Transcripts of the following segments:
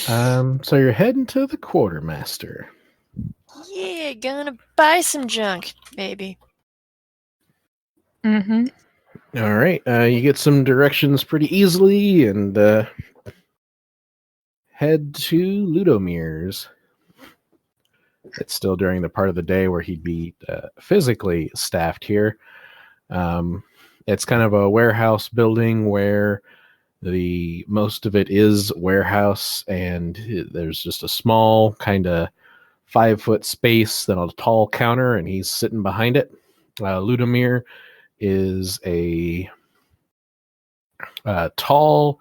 So you're heading to the quartermaster. Yeah, gonna buy some junk, maybe. Mm-hmm. All right. You get some directions pretty easily and head to Ludomir's. It's still during the part of the day where he'd be physically staffed here. It's kind of a warehouse building where the most of it is warehouse, and there's just a small kind of 5-foot space, then a tall counter, and he's sitting behind it. Ludomir is a tall,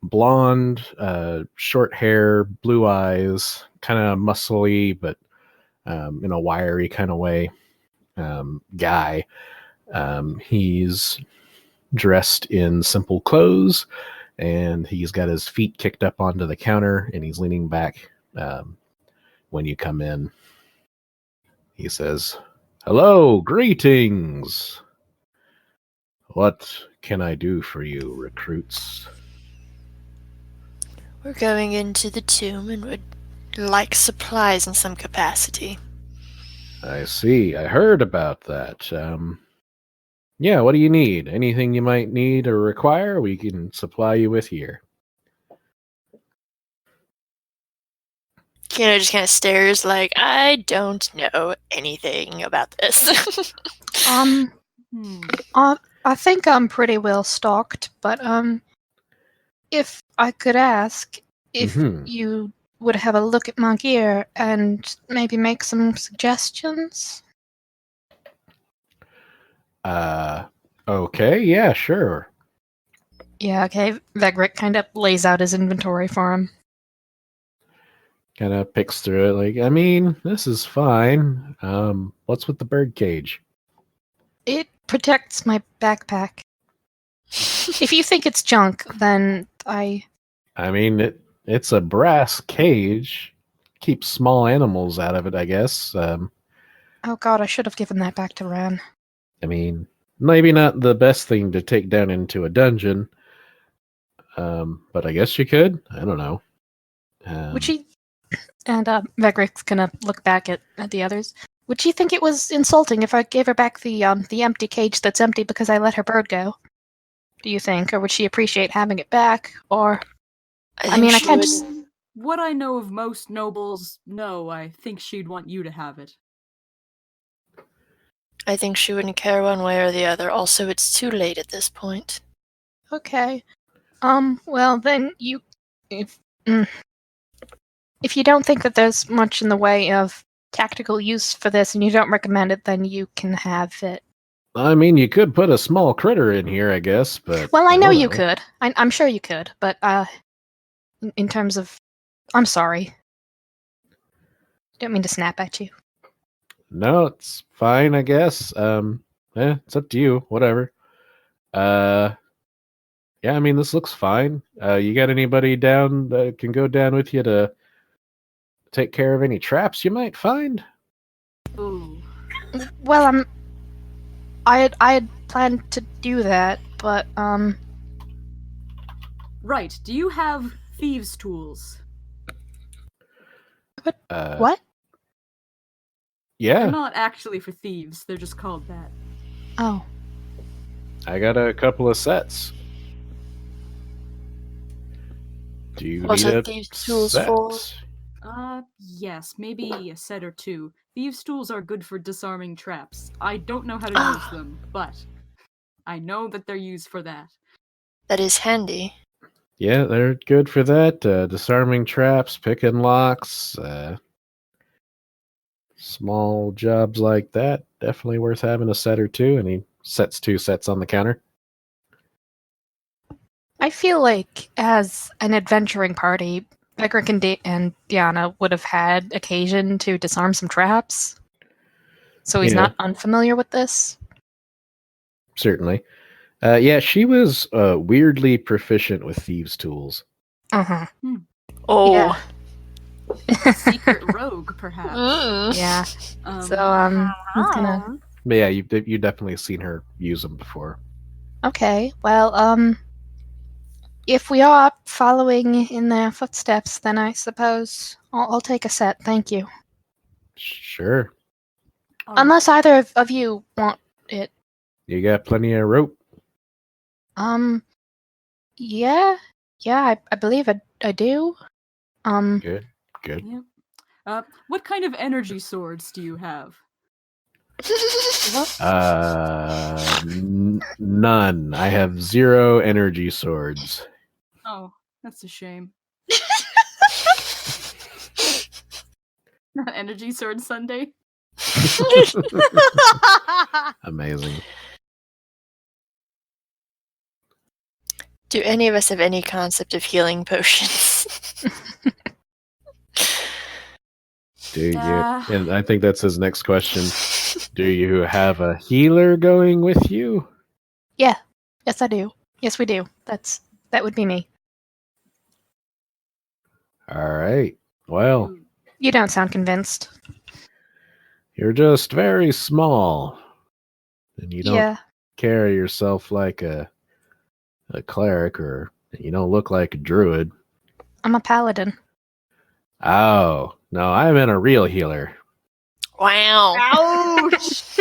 blonde, short hair, blue eyes, kind of muscly, but in a wiry kind of way guy. He's dressed in simple clothes, and he's got his feet kicked up onto the counter, and he's leaning back when you come in. He says, "Hello, greetings. What can I do for you, recruits?" We're going into the tomb and would like supplies in some capacity. I see. I heard about that. Yeah, what do you need? Anything you might need or require, we can supply you with here. Kano just kind of stares like, I don't know anything about this. I think I'm pretty well stocked, but if I could ask if you would have a look at my gear and maybe make some suggestions. Okay, yeah, sure. Yeah, okay. Vegric kind of lays out his inventory for him. Kind of picks through it, like, I mean, this is fine. What's with the bird cage? It protects my backpack. If you think it's junk, then I mean, it's a brass cage. Keeps small animals out of it, I guess. Oh god, I should have given that back to Ran. I mean, maybe not the best thing to take down into a dungeon. But I guess you could. I don't know. Would she... And Vegric's gonna look back at the others. Would she think it was insulting if I gave her back the empty cage that's empty because I let her bird go? Do you think? Or would she appreciate having it back? Or... I mean, I can't just... What I know of most nobles, no, I think she'd want you to have it. I think she wouldn't care one way or the other. Also, it's too late at this point. Okay. Well, then you... If you don't think that there's much in the way of tactical use for this and you don't recommend it, then you can have it. I mean, you could put a small critter in here, I guess, but... Well, I know you could. I'm sure you could, but, in terms of... I'm sorry. Don't mean to snap at you. No, it's fine, I guess. It's up to you. Whatever. Yeah, I mean, this looks fine. You got anybody down that can go down with you to take care of any traps you might find? Ooh. Well, I had planned to do that, but, Right, do you have thieves' tools? what? Yeah. They're not actually for thieves, they're just called that. Oh. I got a couple of sets. Do you What's need a a thieves' tools set? for? Yes, maybe a set or two. Thieves' tools are good for disarming traps. I don't know how to use them, but I know that they're used for that. That is handy. Yeah, they're good for that. Disarming traps, picking locks, small jobs like that. Definitely worth having a set or two. And he sets 2 sets on the counter. I feel like, as an adventuring party, Vegric and Diana would have had occasion to disarm some traps. So he's not unfamiliar with this? Certainly. Yeah, she was weirdly proficient with thieves' tools. Uh-huh. Oh. Yeah. Secret rogue, perhaps. Yeah. So, he's gonna... But yeah, you've definitely seen her use them before. Okay, well, if we are following in their footsteps, then I suppose I'll take a set. Thank you. Sure. Unless either of you want it. You got plenty of rope? Yeah, I believe I do. Good. Yeah. What kind of energy swords do you have? None. I have 0 energy swords. Oh, that's a shame. Not energy sword Sunday. Amazing. Do any of us have any concept of healing potions? Do you? And I think that's his next question. Do you have a healer going with you? Yeah. Yes, I do. Yes, we do. That would be me. All right. Well, You don't sound convinced. you're just very small, and you don't Yeah. carry yourself like a cleric, or you don't look like a druid. I'm a paladin. Oh, no, I meant a real healer. Wow. Ouch!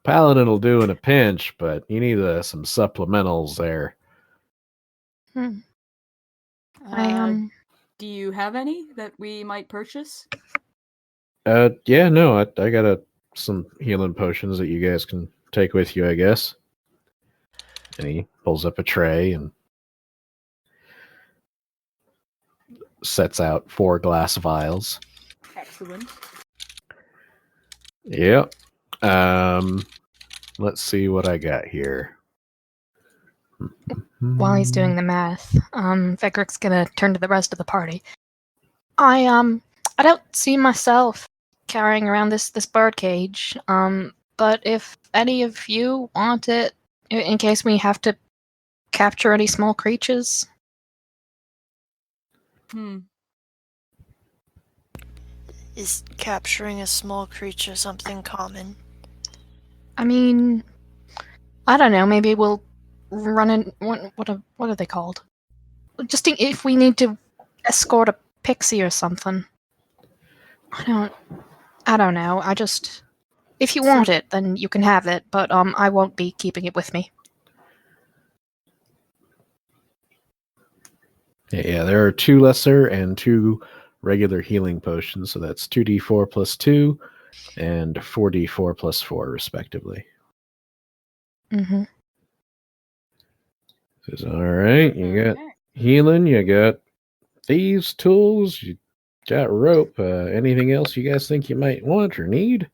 Paladin will do in a pinch, but you need some supplementals there. Do you have any that we might purchase? Yeah, no, I got some healing potions that you guys can take with you, I guess. And he pulls up a tray and sets out 4 glass vials. Excellent. Yep. Let's see what I got here. While he's doing the math, Vegric's gonna turn to the rest of the party. I don't see myself carrying around this bird cage. But if any of you want it, in case we have to capture any small creatures. Is capturing a small creature something common? I mean, I don't know. Maybe we'll run in. What are they called? Just if we need to escort a pixie or something. I don't know. If you want it, then you can have it. But I won't be keeping it with me. Yeah, there are 2 lesser and 2 regular healing potions, so that's 2d4 plus 2 and 4d4 plus 4, respectively. Mm-hmm. All right, you got healing, you got thieves' tools, you got rope. Anything else you guys think you might want or need?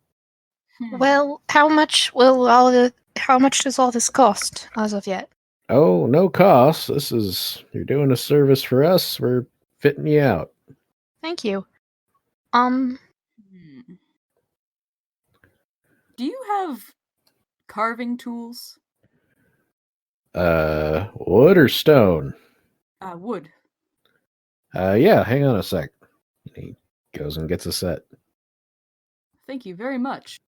Well, how much does all this cost as of yet? Oh, no cost. You're doing a service for us. We're fitting you out. Thank you. Do you have carving tools? Wood or stone? Wood. Yeah, hang on a sec. He goes and gets a set. Thank you very much.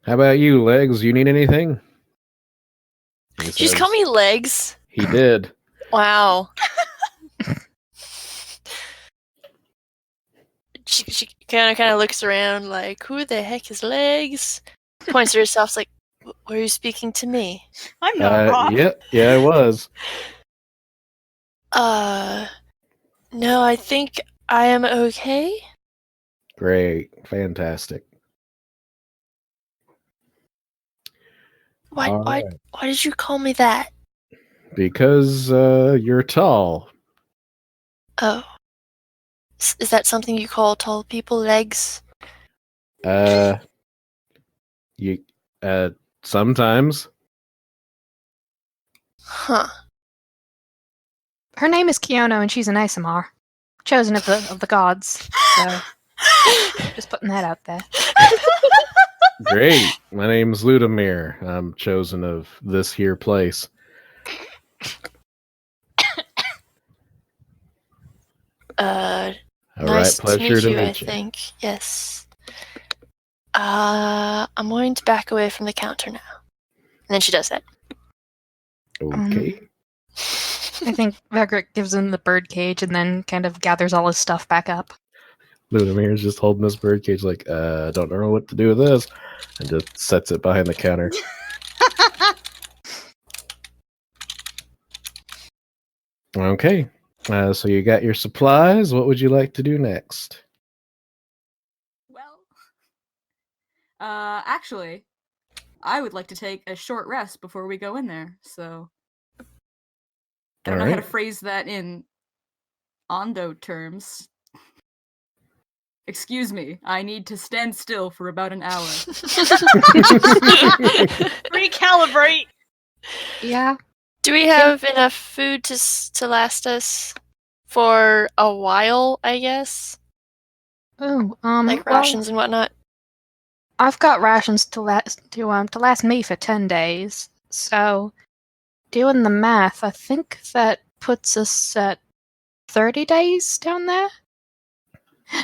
How about you, Legs? You need anything? Did you just call me Legs? He did. Wow. She kind of looks around like, who the heck is Legs? Points to herself, like, were you speaking to me? I'm not wrong. Yeah, I was. No, I think I am okay. Great. Fantastic. Why did you call me that? Because you're tall. Oh. Is that something you call tall people legs? Sometimes. Huh. Her name is Kiono, and she's an Isomar, chosen of the gods. So, just putting that out there. Great. My name's Ludimir. I'm chosen of this here place. All nice right, pleasure to meet you, I you. think. Yes. I'm going to back away from the counter now. And then she does that. Okay. I think Vegric gives him the bird cage and then kind of gathers all his stuff back up. Ludomir's just holding this birdcage like, don't know what to do with this, and just sets it behind the counter. Okay, so you got your supplies. What would you like to do next? Well, actually, I would like to take a short rest before we go in there, so... I don't know how to phrase that in Ondo terms. Excuse me, I need to stand still for about an hour. Recalibrate! Yeah. Do we have enough food to last us for a while, I guess? Oh, Like rations and whatnot? I've got rations to last me for 10 days. So, doing the math, I think that puts us at 30 days down there?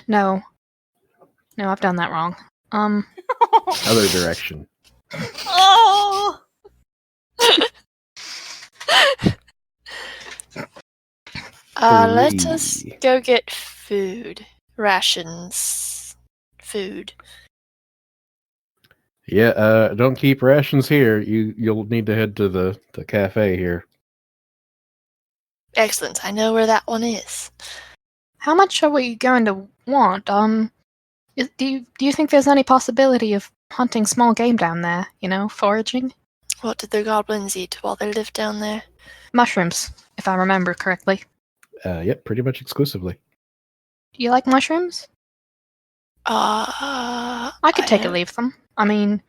No, I've done that wrong. Other direction. Oh! Let us 3. go get food. Rations. Food. Yeah, don't keep rations here. You'll need to head to the cafe here. Excellent. I know where that one is. How much are we going to want? Do you think there's any possibility of hunting small game down there? Foraging? What did the goblins eat while they lived down there? Mushrooms, if I remember correctly. Yep, pretty much exclusively. Do you like mushrooms? I could take or leave them. I mean,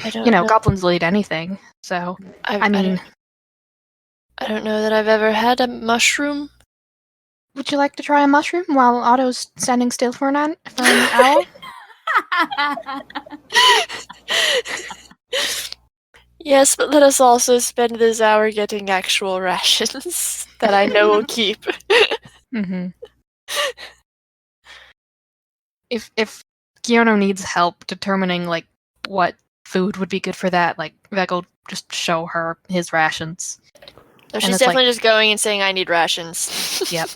I don't know. goblins will eat anything, so... I mean... I don't know that I've ever had a mushroom. Would you like to try a mushroom while Otto's standing still for an hour? Yes, but let us also spend this hour getting actual rations that I know will keep. Mm-hmm. If Giono needs help determining what food would be good for that, Veg will just show her his rations. No, she's definitely just going and saying, I need rations. Yep.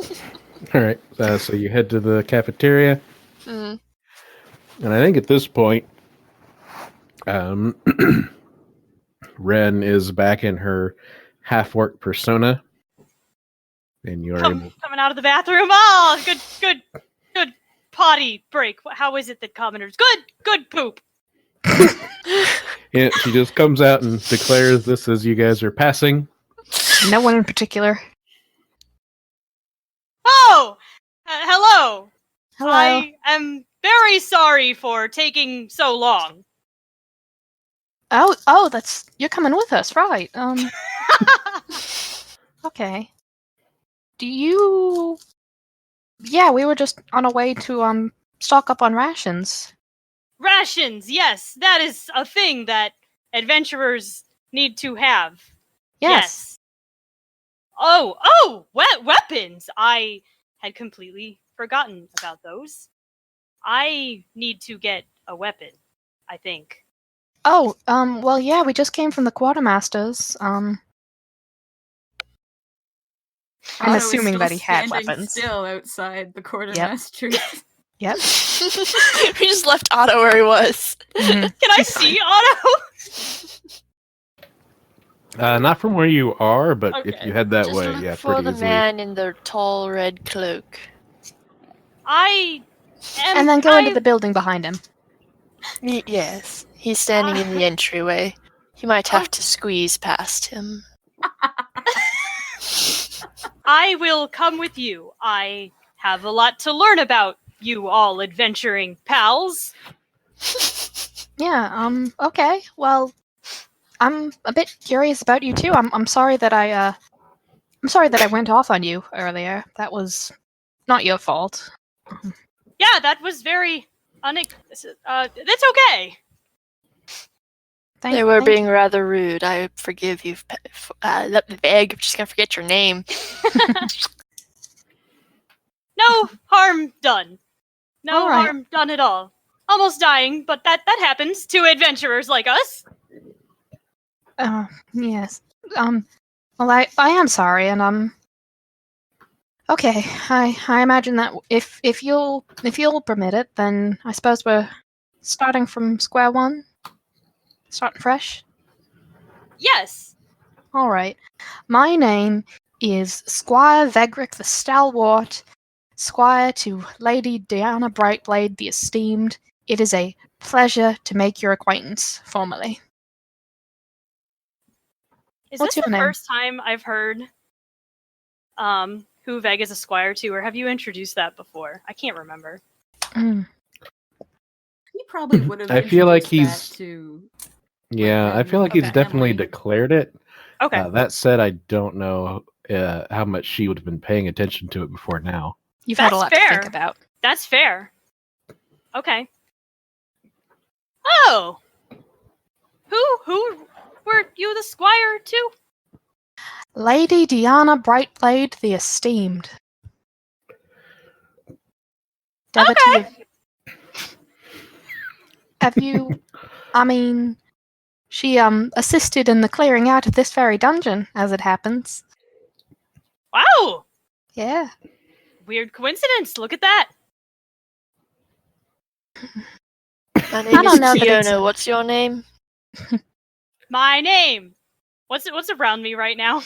Alright, so you head to the cafeteria. Mm. And I think at this point, Ren is back in her half-orc persona. And you're able... Coming out of the bathroom. Oh, good potty break. How is it that commoners? Good poop. Yeah, she just comes out and declares this as you guys are passing. No one in particular. Oh! Hello! Hello. I am very sorry for taking so long. Oh, you're coming with us, right? Okay. Yeah, we were just on our way to stock up on rations. Rations, yes, that is a thing that adventurers need to have. Yes. Oh, weapons! I had completely forgotten about those. I need to get a weapon, I think. Oh, well, yeah, we just came from the quartermasters. I'm assuming that he had weapons. Still outside the quartermasters. Yep. We just left Otto where he was. Mm-hmm. Can I see Otto? Not from where you are, but if Okay. you head that Just way, look yeah, for pretty the easily. man in the tall red cloak. I am... And then go into the building behind him. Yes, he's standing in the entryway. You might have to squeeze past him. I will come with you. I have a lot to learn about you all adventuring pals. Yeah, okay. Well, I'm a bit curious about you too. I'm sorry that I'm sorry that I went off on you earlier. That was not your fault. Yeah, that was very that's okay. They were being rather rude. I forgive you. Egg, I'm just gonna forget your name. No harm done. No All right. harm done at all. Almost dying, but that happens to adventurers like us. Yes. Well, Well, I am sorry, and okay. I imagine that if you'll permit it, then I suppose we're starting from square one, starting fresh. Yes. All right. My name is Squire Vegrick the Stalwart, Squire to Lady Diana Brightblade the Esteemed. It is a pleasure to make your acquaintance formally. Is What's this your the name? first time I've heard who Veg is a squire to, or have you introduced that before? I can't remember. Mm. He probably would have. I feel like introduced he's- that to. Yeah, I feel like he's Okay. definitely Family. declared it. Okay. That said, I don't know how much she would have been paying attention to it before now. You've had a That's lot to fair. think about. That's fair. Okay. Oh! Who were you the squire to? Lady Diana Brightblade the Esteemed. Devotee of- Have you... I mean... She, assisted in the clearing out of this very dungeon, as it happens. Wow! Yeah. Weird coincidence. Look at that. My name I don't is know that it's- Fiona. What's your name? My name. What's around me right now?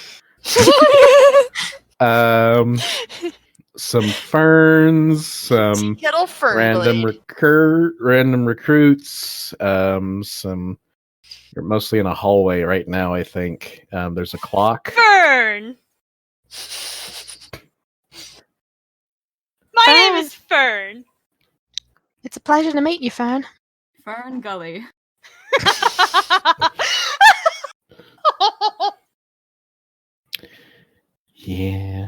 Some ferns, some Kettle Fern random Blade. random recruits. Some. You're mostly in a hallway right now. I think there's a clock. Fern. My name is Fern. It's a pleasure to meet you, Fern. Fern Gully. Yeah.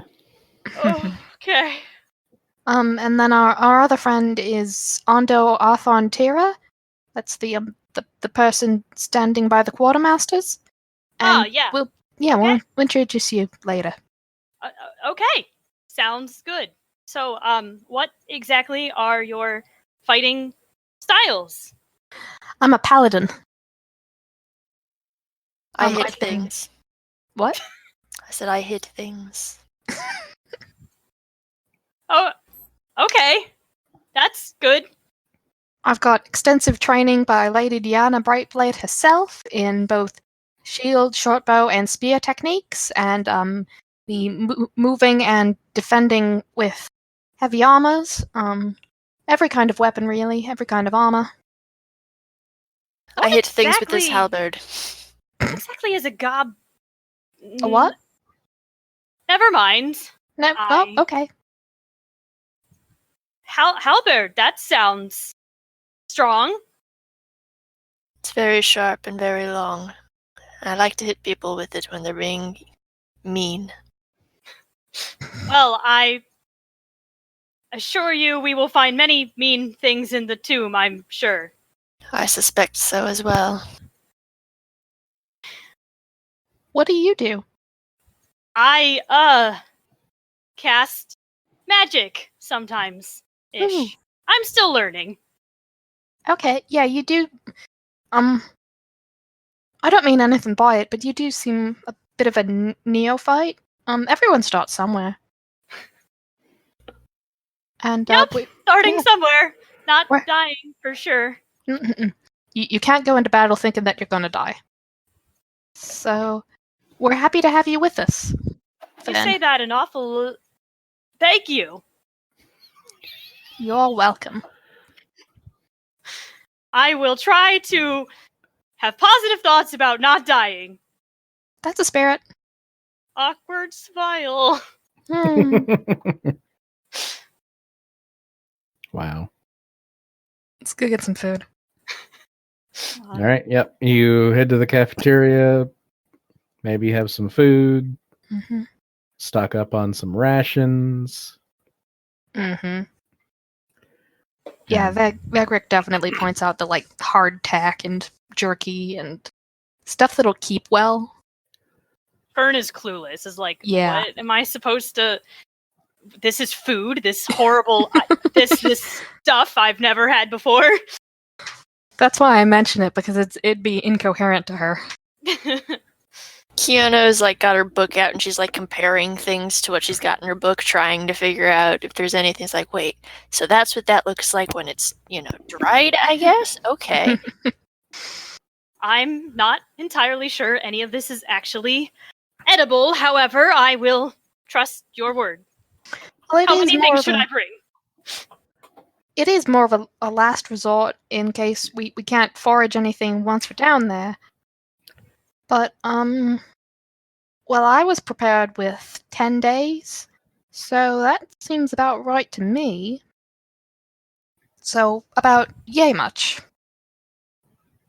Okay. And then our other friend is Ondo Arthon Tira. That's the person standing by the quartermasters. Ah, And yeah. we'll Okay. introduce you later. Okay. Sounds good. So, what exactly are your fighting styles? I'm a paladin. I I hit think- things. What? I said I hit things. Oh, okay. That's good. I've got extensive training by Lady Diana Brightblade herself in both shield, shortbow, and spear techniques, and the moving and defending with heavy armors. Every kind of weapon, really. Every kind of armor. What I hit things with this exactly- halberd. What exactly is a gob? A what? Never mind. No. Oh, okay. Halberd. That sounds strong. It's very sharp and very long. I like to hit people with it when they're being mean. Well, I assure you, we will find many mean things in the tomb. I'm sure. I suspect so as well. What do you do? I cast magic sometimes ish. Ooh. I'm still learning. Okay, yeah, you do. I don't mean anything by it, but you do seem a bit of a neophyte. Everyone starts somewhere. And Yep. Starting Yeah. somewhere, not Where- dying for sure. you can't go into battle thinking that you're going to die. So, we're happy to have you with us. You Then. say that an awful. Thank you. You're welcome. I will try to have positive thoughts about not dying. That's a spirit. Awkward smile. Hmm. Wow. Let's go get some food. All right. Yep. You head to the cafeteria. Maybe have some food. Mm-hmm. Stock up on some rations. Mm-hmm. Yeah, and- Vegrick definitely points out the hardtack and jerky and stuff that'll keep well. Fern is clueless. Is like, Yeah. what am I supposed to? This is food. This horrible. This stuff I've never had before. That's why I mention it, because it'd be incoherent to her. Kiana's like got her book out and she's like comparing things to what she's got in her book, trying to figure out if there's anything. It's like, wait, so that's what that looks like when it's, dried, I guess? Okay. I'm not entirely sure any of this is actually edible. However, I will trust your word. Well, How many things should I bring? It is more of a last resort in case we can't forage anything once we're down there. But, well, I was prepared with 10 days, so that seems about right to me. So, about yay much.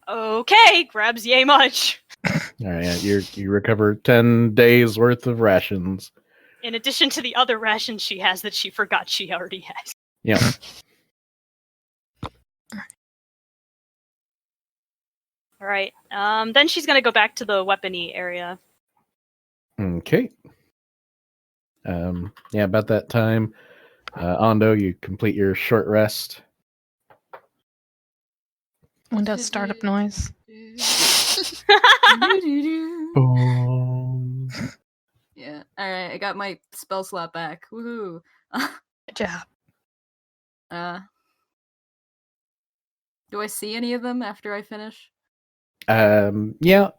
Okay, grabs yay much. All right, you recover 10 days worth of rations. In addition to the other rations she has that she forgot she already has. Yeah. All right. Then she's gonna go back to the weapony area. Okay. Yeah, about that time, Ando, you complete your short rest. Windows startup noise. Boom. Yeah. Alright, I got my spell slot back. Woohoo. Good job. Do I see any of them after I finish? Yeah.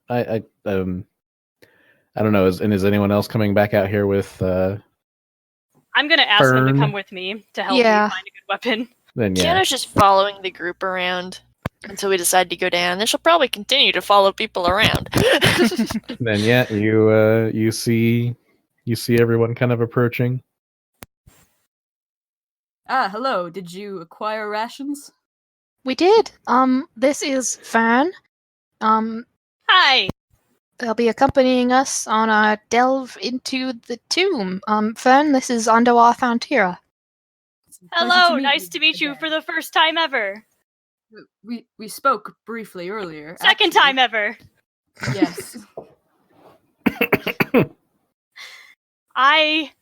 I don't know. Is anyone else coming back out here with I'm gonna ask them to Fern? come with me to help me Yeah. find a good weapon. then yeah. Kiana's just following the group around until we decide to go down. Then she'll probably continue to follow people around. Then yeah, you see everyone kind of approaching. Ah, hello. Did you acquire rations? We did. This is Fern. Hi. They'll be accompanying us on our delve into the tomb. Fern, this is Andoar Fantira. It's a pleasure Hello. meet Nice to meet you again. for the first time ever. We spoke briefly earlier. Second actually. time ever. Yes. I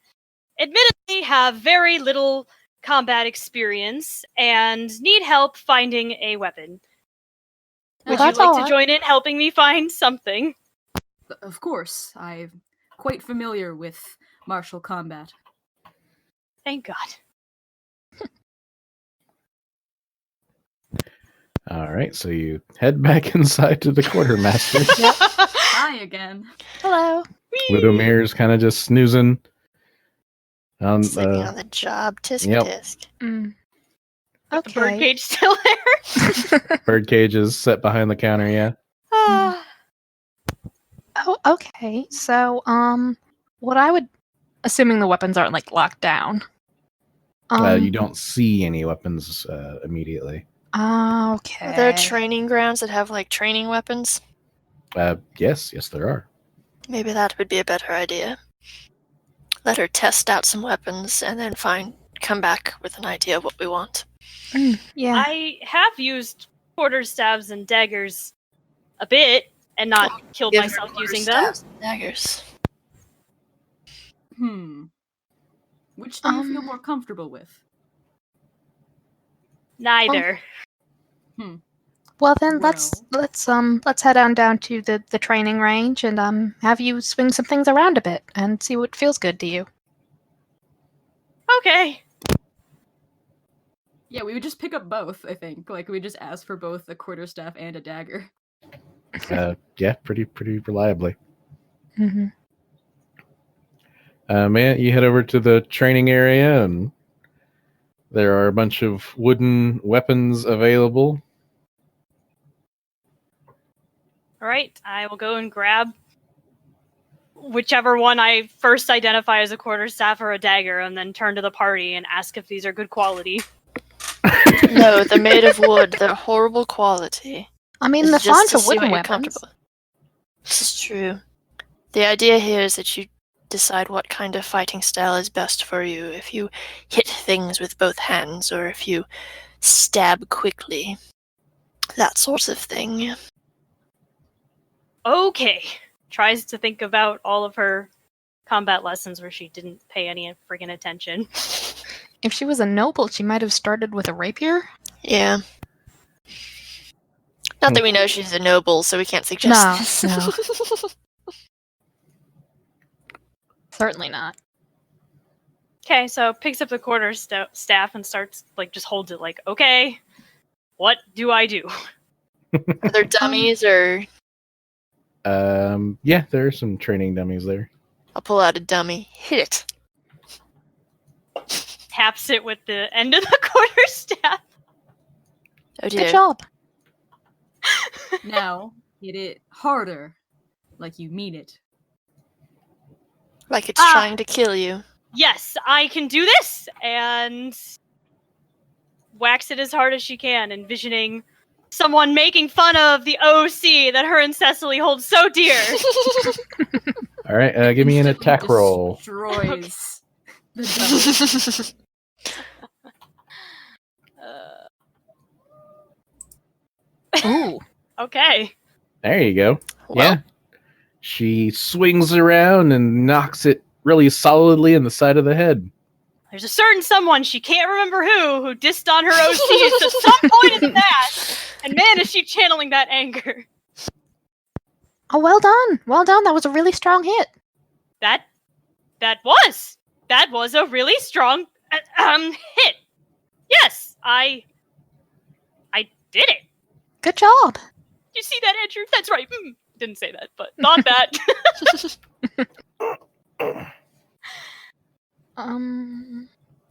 admittedly have very little combat experience and need help finding a weapon. Would you That's like all to right. join in helping me find something? Of course. I'm quite familiar with martial combat. Thank God. All right, so you head back inside to the quartermaster. Hi again. Hello. Ludomir's kind of just snoozing on Sleeping on the job. Tisk Yep. tisk. Mm. The Okay. birdcage still there? birdcage is set behind the counter. Yeah. Ah. Oh, okay. So, what I would, assuming the weapons aren't like locked down. You don't see any weapons immediately. Okay. Are there training grounds that have like training weapons? Yes, there are. Maybe that would be a better idea. Let her test out some weapons and then come back with an idea of what we want. Yeah. I have used quarterstaves and daggers a bit and not killed Give her myself using them. quarterstaffs and daggers. Which do you feel more comfortable with? Neither. Well then, let's head on down to the training range and have you swing some things around a bit and see what feels good to you. Okay. Yeah, we would just pick up both, I think. Like, we just ask for both a quarterstaff and a dagger. Yeah, pretty reliably. Mm-hmm. Man, you head over to the training area, and there are a bunch of wooden weapons available. All right. I will go and grab whichever one I first identify as a quarterstaff or a dagger, and then turn to the party and ask if these are good quality. No, they're made of wood. They're horrible quality. I mean, This they're is fine just to for see wooden what you're weapons. comfortable with. This is true. The idea here is that you decide what kind of fighting style is best for you. If you hit things with both hands, or if you stab quickly. That sort of thing. Okay. Tries to think about all of her combat lessons where she didn't pay any friggin' attention. If she was a noble, she might have started with a rapier. Yeah. Not that we know she's a noble, so we can't suggest this. No. Certainly not. Okay, so picks up the staff and starts, just holds it okay, what do I do? Are there dummies or... Yeah, there are some training dummies there. I'll pull out a dummy. Hit it. Taps it with the end of the quarterstaff. Oh dear. Good job. Now, hit it harder, like you mean it. Like it's trying to kill you. Yes, I can do this! And whacks it as hard as she can, envisioning someone making fun of the OC that her and Cecily hold so dear. All right, give me an attack roll. Destroys the Ooh. Okay. There you go. Well, Yeah. She swings around and knocks it really solidly in the side of the head. There's a certain someone, she can't remember who dissed on her OCs at some point in the past. And man, is she channeling that anger. Oh, well done. Well done. That was a really strong hit. That was a really strong hit. Yes, I did it. Good job. You see that, Andrew? That's right. Didn't say that, but thought that.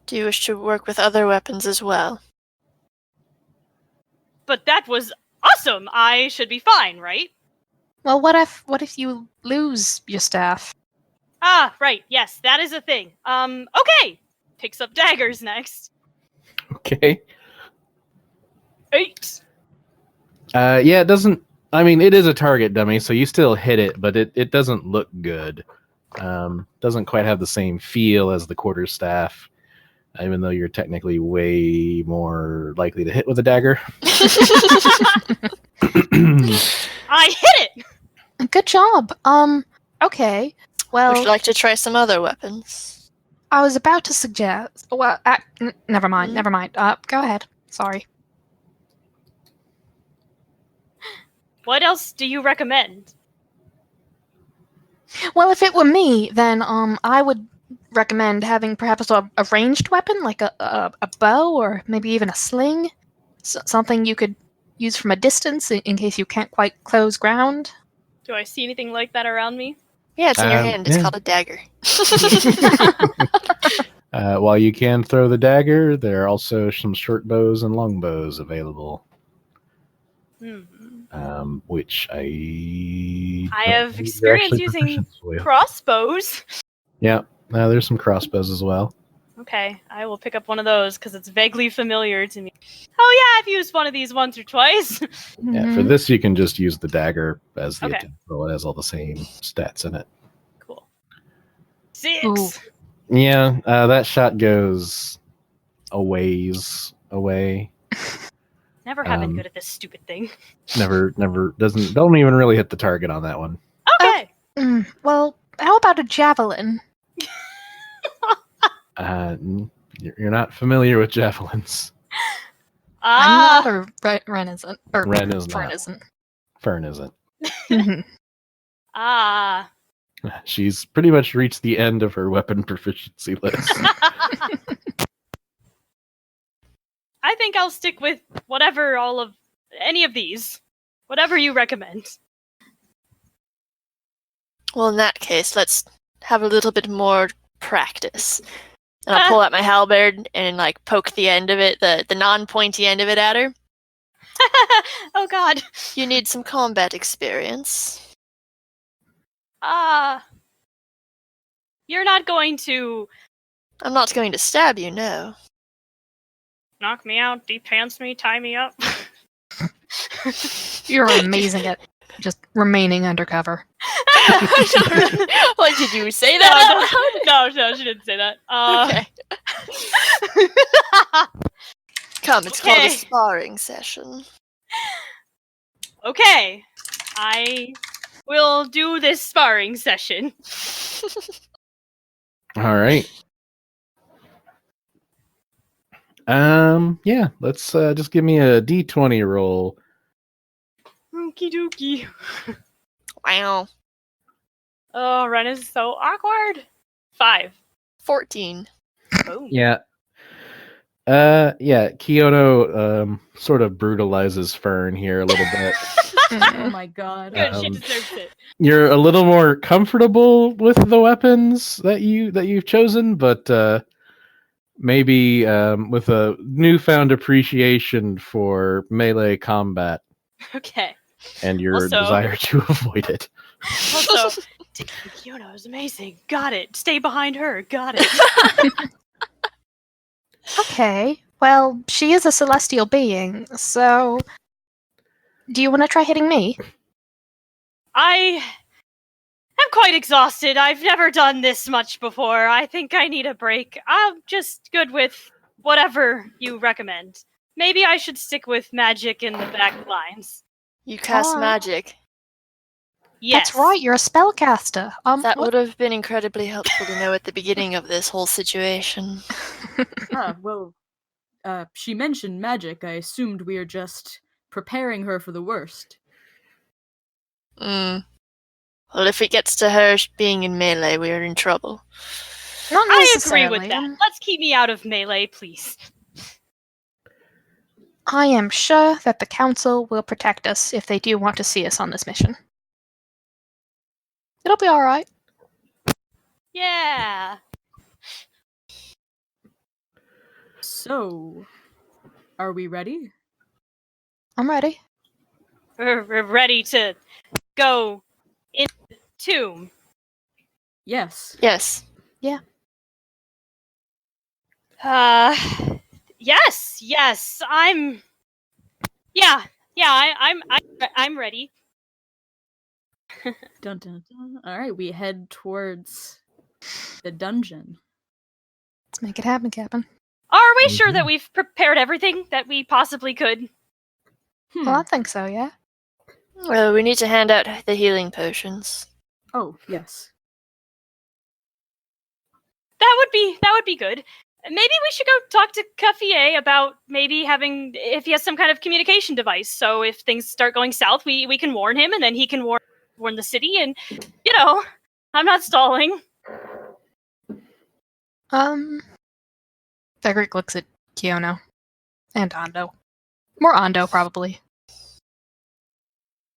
Do you wish to work with other weapons as well? But that was awesome. I should be fine, right? Well, what if you lose your staff? Ah, right. Yes, that is a thing. Okay. Picks up daggers next. Okay. 8. Yeah, it doesn't. I mean, it is a target dummy, so you still hit it, but it doesn't look good. Doesn't quite have the same feel as the quarterstaff, even though you're technically way more likely to hit with a dagger. I hit it. Good job. Okay. Well, Would you like to try some other weapons? I was about to suggest. Well, never mind. Mhm. Never mind. Go ahead. Sorry. What else do you recommend? Well, if it were me, then I would recommend having perhaps a ranged weapon, like a bow or maybe even a sling, something you could use from a distance in case you can't quite close ground. Do I see anything like that around me? Yeah, it's in your hand. It's yeah. called a dagger. While you can throw the dagger, there are also some short bows and long bows available, which I I don't have believe you're experience actually using proficient with. crossbows. Yeah, there's some crossbows as well. Okay, I will pick up one of those because it's vaguely familiar to me. Oh yeah, I've used one of these once or twice. Yeah, for Mhm. this you can just use the dagger as the Okay. attack roll. It has all the same stats in it. Cool. 6. Ooh. Yeah, that shot goes a ways away. Never have been Um, good at this stupid thing. Never don't even really hit the target on that one. Okay. Well, how about a javelin? You're not familiar with javelins. I'm not, or Ren isn't. Or Ren is Fern not. isn't. Fern isn't. Mhm. Ah. She's pretty much reached the end of her weapon proficiency list. I think I'll stick with any of these. Whatever you recommend. Well, in that case, let's have a little bit more practice. And I'll pull out my halberd and poke the end of it, the non-pointy end of it at her. Oh god. You need some combat experience. You're not going to I'm not going to stab you, no. knock me out, de-pants me, tie me up. You're amazing at just remaining undercover. What, did you say that out loud? No, she didn't say that. Okay. Come, it's called a Okay. sparring session. Okay. I will do this sparring session. All right. Yeah, let's just give me a D20 roll. Okie dokie. Wow. Oh, Ren is so awkward. 5. 14. Boom. Yeah. Kyoto sort of brutalizes Fern here a little bit. Oh my god. Good, she Um, deserves it. You're a little more comfortable with the weapons that you've chosen, but maybe with a newfound appreciation for melee combat Okay. and your Also- desire to avoid it. Also, taking Kyono is amazing. Got it. Stay behind her. Got it. Okay. Well, she is a celestial being, so do you want to try hitting me? I am quite exhausted. I've never done this much before. I think I need a break. I'm just good with whatever you recommend. Maybe I should stick with magic in the back lines. You cast Ah. magic. Yes. That's right, you're a spellcaster. That What- would have been incredibly helpful to know at the beginning of this whole situation. She mentioned magic. I assumed we were just preparing her for the worst. Well, if it gets to her being in melee, we are in trouble. Not I agree necessarily. with that. Let's keep me out of melee, please. I am sure that the council will protect us if they do want to see us on this mission. It'll be alright. Yeah. So, are we ready? I'm ready. We're ready to go in the tomb. Yes. Yes. Yes. I'm I'm ready. Dun, dun, dun. All right, we head towards the dungeon. Let's make it happen, Captain. Are we sure Mhm. that we've prepared everything that we possibly could? Well, I think so, yeah. Well, we need to hand out the healing potions. Oh, yes. That would be good. Maybe we should go talk to Cuffier about maybe having if he has some kind of communication device. So if things start going south, we can warn him, and then he can warn the city. And I'm not stalling. Frederick looks at Kyono. And Ando. More Ando, probably.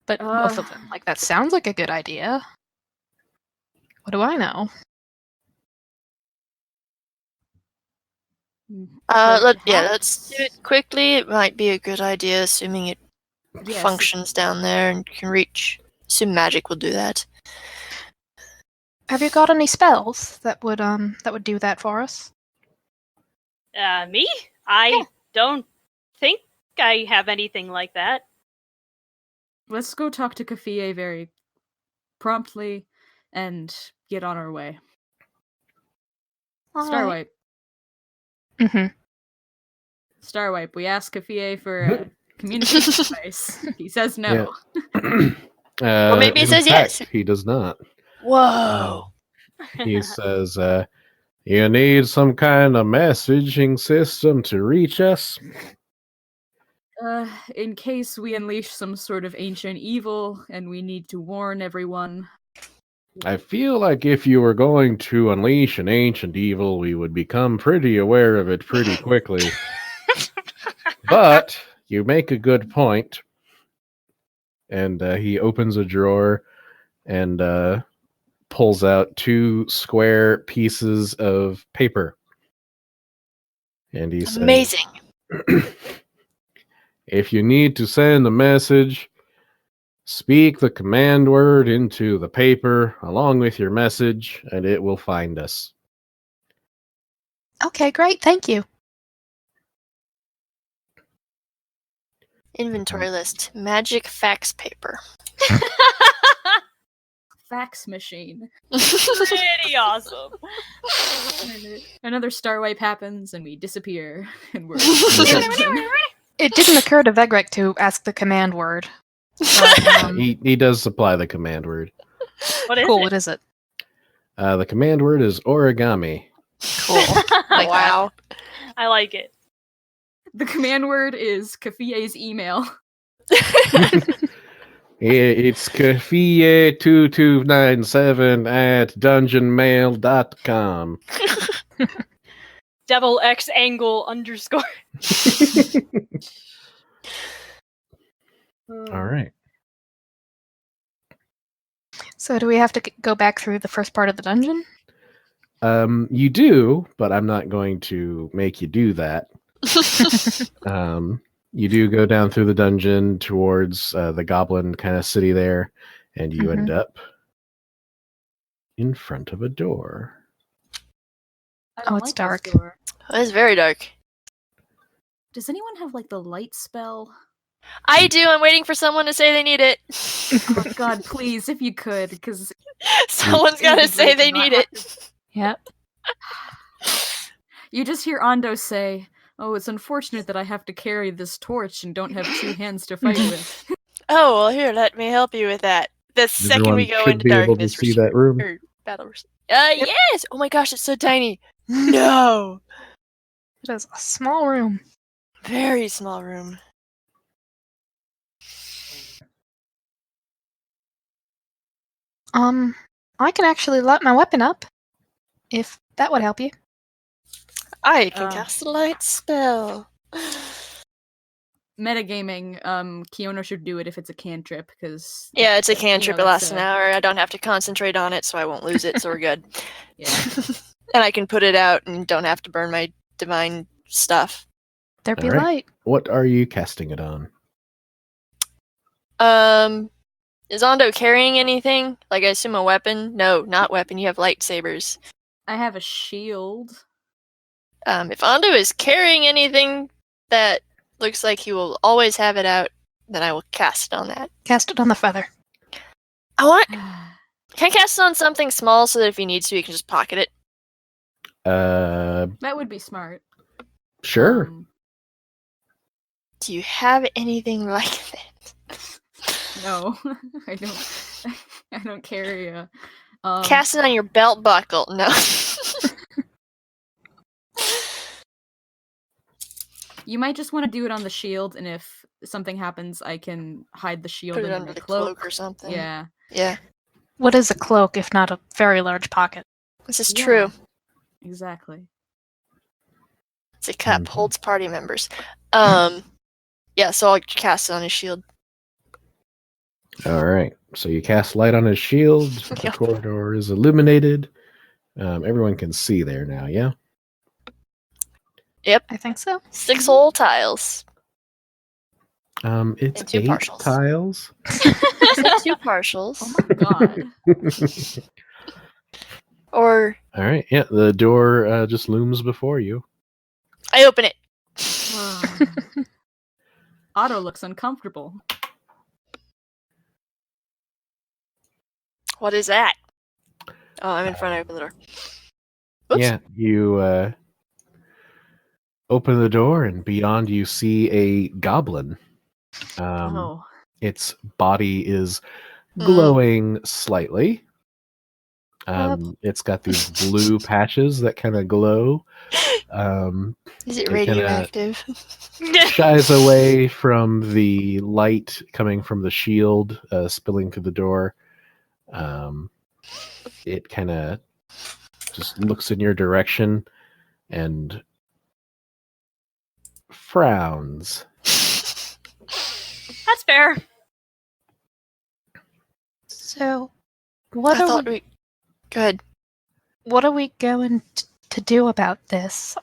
But both of them. Like, that sounds like a good idea. What do I know? Let's do it quickly. It might be a good idea, assuming it Yes. functions down there and can reach. Assume magic will do that. Have you got any spells that would do that for us? Me? I don't think I have anything like that. Let's go talk to Cuffier very promptly and get on our way. Starwipe. Mm-hmm. Starwipe, we asked Cuffier for a communication device. He says no. Well, maybe he in says fact, yes. He does not. Whoa! He says, you need some kind of messaging system to reach us? In case we unleash some sort of ancient evil and we need to warn everyone. I feel like if you were going to unleash an ancient evil, we would become pretty aware of it pretty quickly. But you make a good point. And he opens a drawer and pulls out 2 square pieces of paper. And he says, Amazing. if you need to send a message, speak the command word into the paper along with your message, and it will find us. Okay, great, thank you. Inventory list. Magic fax paper. Fax machine. Pretty awesome. Another Starwipe happens and we disappear. And we're It didn't occur to Vegrek to ask the command word. But, He does supply the command word. What is cool, it? what is it? The command word is origami. Cool. Like Wow. I like it. The command word is Cuffier's email. It's Kafie2297 at dungeonmail.com. Devil X angle underscore. All right. So do we have to go back through the first part of the dungeon? You do, but I'm not going to make you do that. You do go down through the dungeon towards the goblin kind of city there, and you end up in front of a door. I don't it's this dark. door. It's very dark. Does anyone have like the light spell? I do. I'm waiting for someone to say they need it. Oh my god, please, if you could, because Someone's got to say they need it. Yep. you just hear Ando say, "Oh, it's unfortunate that I have to carry this torch and don't have two hands to fight with." Oh, well, here, let me help you with that. The second we go should into be able to darkness, see that room. battle. Yes. Oh my gosh, it's so tiny. No. It is a small room. Very small room. I can actually light my weapon up, if that would help you. I can cast a light spell. Metagaming, Kiona should do it if it's a cantrip, because Yeah, it's a cantrip. It lasts an that's hour. I don't have to concentrate on it, so I won't lose it, so we're good. Yeah. And I can put it out and don't have to burn my divine stuff. There be All right. light. What are you casting it on? Is Ondo carrying anything? Like, I assume a weapon? No, not weapon. You have lightsabers. I have a shield. If Ondo is carrying anything that looks like he will always have it out, then I will cast it on that. Cast it on the feather. Can I cast it on something small so that if he needs to, he can just pocket it? That would be smart. Sure. Do you have anything like that? No, I don't. I don't carry a. Cast it on your belt buckle. No. You might just want to do it on the shield, and if something happens, I can hide the shield Put it in under the the cloak. cloak or something. Yeah. Yeah. What is a cloak if not a very large pocket? This is Yeah. true. Exactly. It's a cup. Mhm. Holds party members. Yeah, so I'll cast it on his shield. All right. So you cast light on his shield. The Yep. corridor is illuminated. Everyone can see there now, yeah? I think so. 6 whole tiles. It's And 2 8 partials. tiles. 2 partials. Oh my god. Or All right. Yeah, the door just looms before you. I open it. Otto looks uncomfortable. What is that? Oh, I'm in front. I open the door. Oops. Yeah, you open the door, and beyond you see a goblin. Oh. Its body is glowing slightly. It's got these blue patches that kind of glow. Is it it kinda- radioactive? Shies away from the light coming from the shield spilling through the door. It kind of just looks in your direction and frowns. That's fair. So, what I are thought we, we. Go ahead. what are we going to do about this?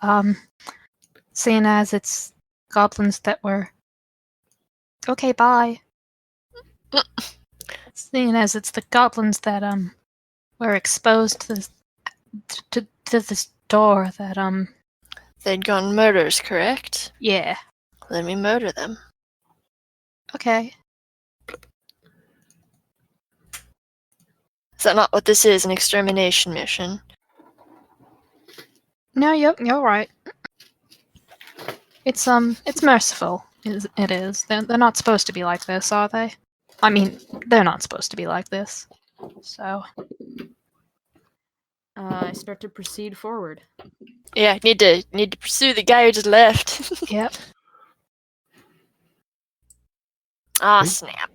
Seeing as it's goblins that were. Okay, bye. Seeing as it's the goblins that were exposed to this door that They'd gone murders, correct? yeah. Let me murder them. Okay. Is that not what this is? An extermination mission? No, you're right. It's merciful. It is. They're not supposed to be like this, are they? I mean, they're not supposed to be like this. So I start to proceed forward. Yeah, need to pursue the guy who just left. yep. Ah, Okay. snap.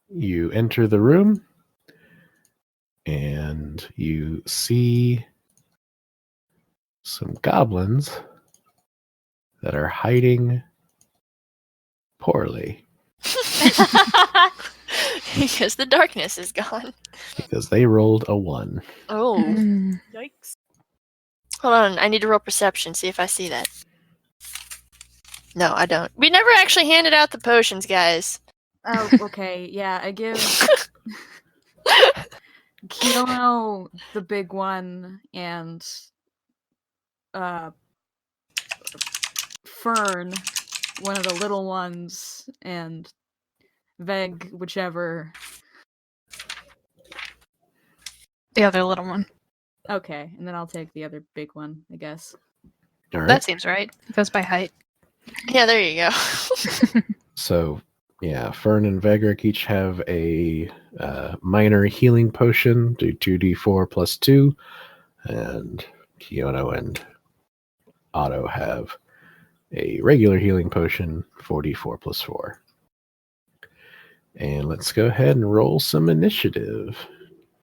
you enter the room and you see some goblins that are hiding poorly Because the darkness is gone. because they rolled a 1. Oh. Mm. Yikes. Hold on, I need to roll perception, see if I see that. No, I don't. We never actually handed out the potions, guys. Oh, okay. Yeah, I give Kiyono the big one and Fern one of the little ones and Veg whichever. The other little one. Okay, and then I'll take the other big one, I guess. All right. That seems right. It goes by height. Yeah, there you go. So, yeah, Fern and Vegric each have a minor healing potion, do 2d4 plus 2, and Kiyono and Otto have a regular healing potion, 4d4 plus 4. And let's go ahead and roll some initiative.